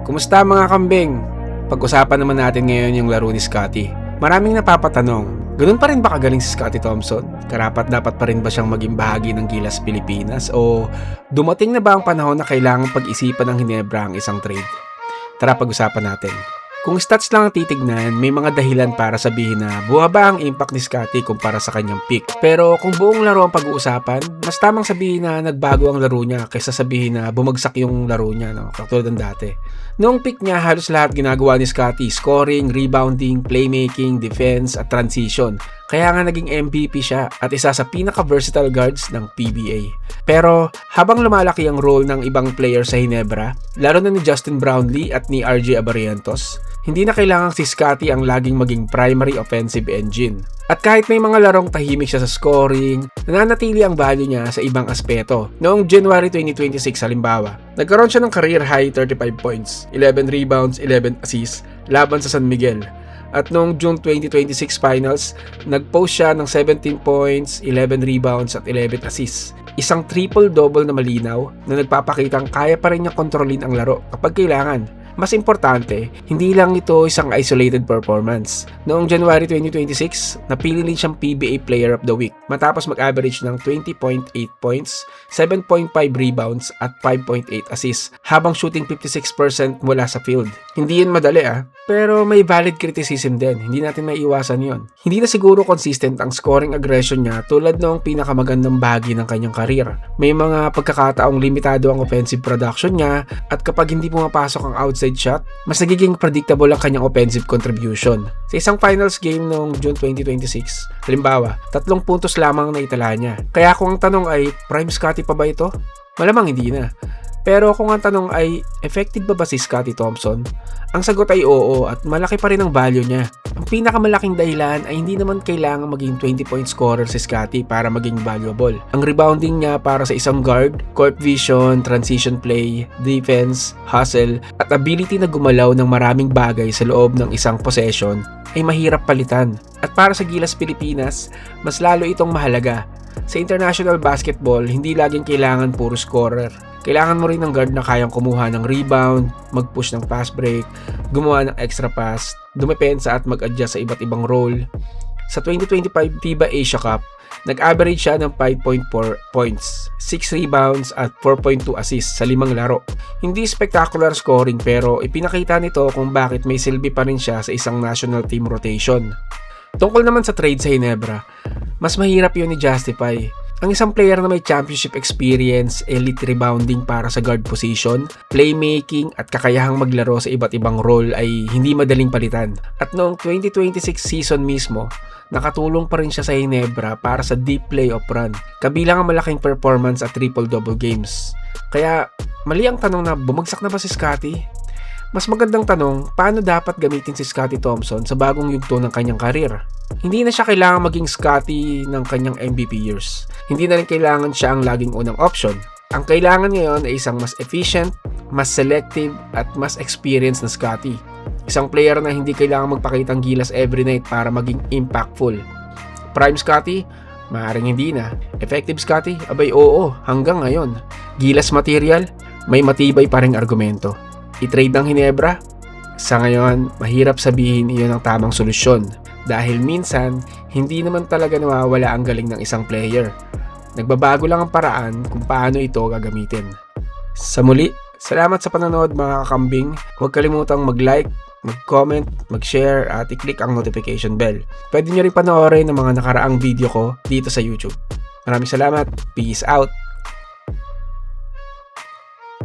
Kumusta mga kambing? Pag-usapan naman natin ngayon yung laro ni Scottie. Maraming napapatanong, ganun pa rin ba kagaling si Scottie Thompson? Karapat-dapat pa rin ba siyang maging bahagi ng Gilas Pilipinas? O dumating na ba ang panahon na kailangang pag-isipan ng Ginebra ang isang trade? Tara pag-usapan natin. Kung stats lang ang titignan, may mga dahilan para sabihin na bumaba ang impact ni Scottie kumpara sa kanyang peak. Pero kung buong laro ang pag-uusapan, mas tamang sabihin na nagbago ang laro niya kaysa sabihin na bumagsak yung laro niya, no? Katulad ng dati. Noong peak niya, halos lahat ginagawa ni Scottie: scoring, rebounding, playmaking, defense, at transition. Kaya nga naging MVP siya at isa sa pinaka-versatile guards ng PBA. Pero habang lumalaki ang role ng ibang player sa Ginebra, lalo na ni Justin Brownlee at ni RJ Abarientos, hindi na kailangang si Scottie ang laging maging primary offensive engine. At kahit may mga larong tahimik siya sa scoring, nananatili ang value niya sa ibang aspeto. Noong January 2026 halimbawa, nagkaroon siya ng career high 35 points, 11 rebounds, 11 assists laban sa San Miguel. At noong June 2026 finals, nag-post siya ng 17 points, 11 rebounds at 11 assists. Isang triple-double na malinaw na nagpapakitang kaya pa rin niya kontrolin ang laro kapag kailangan. Mas importante, hindi lang ito isang isolated performance. Noong January 2026, napili din siyang PBA Player of the Week matapos mag-average ng 20.8 points, 7.5 rebounds at 5.8 assists habang shooting 56% mula sa field. Hindi yun madali pero may valid criticism din, hindi natin maiiwasan yon. Hindi na siguro consistent ang scoring aggression niya tulad noong pinakamagandang bahagi ng kanyang career. May mga pagkakataong limitado ang offensive production niya at kapag hindi pumapasok ang outside shot, mas nagiging predictable ang kanyang offensive contribution. Sa isang finals game noong June 2026, halimbawa, 3 puntos lamang na itala niya. Kaya kung ang tanong ay, prime Scottie pa ba ito? Malamang hindi na. Pero kung ang tanong ay, effective ba si Scottie Thompson? Ang sagot ay oo at malaki pa rin ang value niya. Ang pinakamalaking dahilan ay hindi naman kailangan maging 20-point scorer si Scottie para maging valuable. Ang rebounding niya para sa isang guard, court vision, transition play, defense, hustle, at ability na gumalaw ng maraming bagay sa loob ng isang possession ay mahirap palitan. At para sa Gilas Pilipinas, mas lalo itong mahalaga. Sa international basketball, hindi laging kailangan puro scorer. Kailangan mo rin ng guard na kayang kumuha ng rebound, mag-push ng pass break, gumawa ng extra pass, dumepensa at mag-adjust sa iba't ibang role. Sa 2025 FIBA Asia Cup, nag-average siya ng 5.4 points, 6 rebounds at 4.2 assists sa 5 laro. Hindi spectacular scoring pero ipinakita nito kung bakit may silbi pa rin siya sa isang national team rotation. Tungkol naman sa trade sa Ginebra, mas mahirap yun i-justify. Ang isang player na may championship experience, elite rebounding para sa guard position, playmaking at kakayahang maglaro sa iba't ibang role ay hindi madaling palitan. At noong 2026 season mismo, nakatulong pa rin siya sa Ginebra para sa deep playoff run, kabilang ang malaking performance at triple-double games. Kaya mali ang tanong na bumagsak na ba si Scottie? Mas magandang tanong, paano dapat gamitin si Scottie Thompson sa bagong yugto ng kanyang karir? Hindi na siya kailangan maging Scottie ng kanyang MVP years. Hindi na rin kailangan siya ang laging unang option. Ang kailangan ngayon ay isang mas efficient, mas selective, at mas experienced na Scottie. Isang player na hindi kailangan magpakitang gilas every night para maging impactful. Prime Scottie? Maaaring hindi na. Effective Scottie? Abay oo, hanggang ngayon. Gilas material? May matibay pa ring argumento. I-trade ng Ginebra? Sa ngayon, mahirap sabihin iyon ang tamang solusyon dahil minsan, hindi naman talaga nawawala ang galing ng isang player. Nagbabago lang ang paraan kung paano ito gagamitin. Sa muli, salamat sa panonood mga kakambing. Huwag kalimutang mag-like, mag-comment, mag-share at i-click ang notification bell. Pwede nyo rin panoorin ang mga nakaraang video ko dito sa YouTube. Maraming salamat. Peace out!